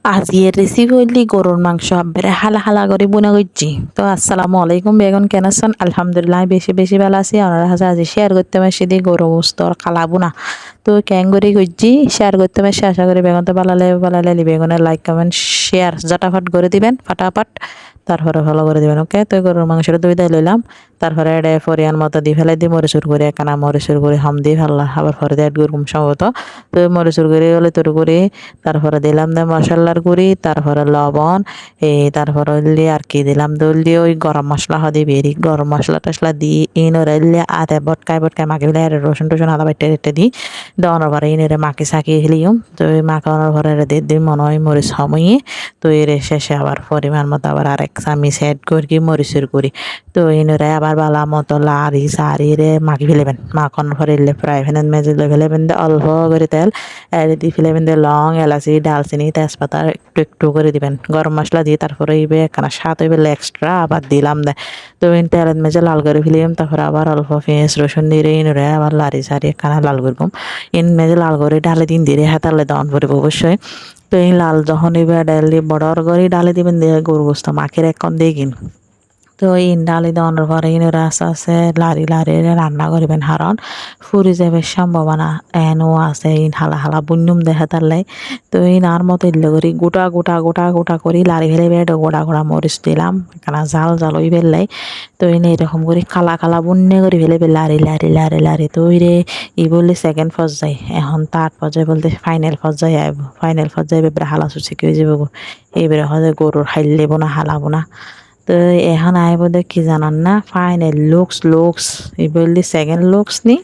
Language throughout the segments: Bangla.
আজকের রেসিপি হইলি গরুর মাংস আব্বারে হালা হালা করে বুনা করছি। তো আসসালামু আলাইকুম, বেগুন কেন আছেন? আলহামদুলিল্লাহ বেশি বেশি ভালো আছি। আপনার কাছে আজ শেয়ার করতে পারছি দিয়ে গরু গোস্তর কালা বুনা। তো ক্যাং করে করছি, শেয়ার করতে পারছি। আশা করি বেগুন তো ভালো লাগলে বেগুনের লাইক কমেন্ট শেয়ার জাটাফাট করে দিবেন ফাটাফাট, তারপরে ভালো করে দিবেন। ওকে, তো গরুর মাংসটা দুই দাই লইলাম। তারপরে এটা পরিমাণ মতো দিয়ে ফেলাই দিই মরিচুর করে, একখানা মরিচুর করে হাম দিয়ে ফেললাম। আবার পরে দিয়ে গুরুম সম্ভবত। তো মরিচুর করে হলে তোর করে তারপরে দিলাম দে মশলার গুঁড়ি, তারপরে লবণ, তারপরে হইলে আর কি দিলাম দোল দিয়ে ওই গরম মশলা হদি বেরি গরম মশলা টসলা দিই ইনরে আধা বটকায় বটকায় মাখি ফেলে রসুন টসুন আদা বাইটে রেটে দিই দেওয়ানোর পরে ইনরে মাখি সাকি হিলিম। তো ওই মাখানোর পরে দিয়ে দিই মনে হয় মরিচ সময়ে। তো এর শেষে আবার পরিমাণ মতো আবার আরেক চামিচ অ্যাড করি মরিচের গুঁড়ি। তো ইনরে আবার বালা মতো লাড়ি সারি রে মাখি ফেলেবেন। মাখানোর পরে ফ্রাই প্যানের মেজে ফেলেবেন অল্প করে তেল দিয়ে ফেলেবেন দিয়ে লং এলাচি ডালচিনি তেজপাতা একটু একটু করে দিবেন। গরম মশলা দিয়ে তারপরে এইবে একখানা স্বাদ হইবে এক্সট্রা আবার দিলাম দে। তো তেলের মেজে লাল করে ফেলিম, তারপরে আবার অল্প পেঁয়াজ রসুন দিয়ে ইনরে আবার লাড়ি সারি একখানা লাল করবো। ইন মেজে লাল করে ডালে দিন দিয়ে হাতালে দন পড়ব অবশ্যই। তো এই লাল যখন এবার ডালে বড় করে ডালে দিবেন দিয়ে গরু গোস্ত মাখের এখন দিয়ে কিন। তো ইন ডালি দেওয়ানোর পরে ইনের আস্তে আস্তে লারি লারি রান্না করবেন, হারণ ফুরি যাবে সম্ভাবনা এনও আছে। ইন হালা হালা বুন্যুম দেখা তারলাই। তো ইন আর মতো ইল্লে করি গোটা গোটা গোটা গোটা করি লারি ফেলে বেড়ে গোটা গোটা মরিচ দিলাম, কেনা জাল জাল ওই বেললাই। তো ইন এরকম করে কালা কালা বুন্নে করে ফেলে লারি লারি লারি লারি। তো ওই রে ই বললে সেকেন্ড পর্যায়ে, এখন থার্ড পর্যায়ে বলতে ফাইনাল পর্যায়ে আইব। ফাইনাল পর্যায়ে এবারে হালা সুচি হয়ে যাবো। এবারে হয়তো গরুর হাইলেবো না হালাবো না। তো এখন আইব কি জানান না, ফাইনাল লুকস ই বললি সেকেন্ড লুকস নি,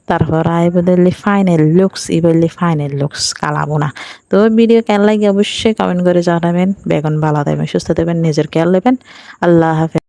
তারপর আইব দিল্লি ফাইনাল লুকস ই বললি ফাইনাল লুকস কালাবো না। তো ভিডিও কেন লাগে অবশ্যই কমেন্ট করে জানাবেন। বেগুন ভালো দেবেন, সুস্থ দেবেন, নিজের খেয়াল নেবেন। আল্লাহ হাফেজ।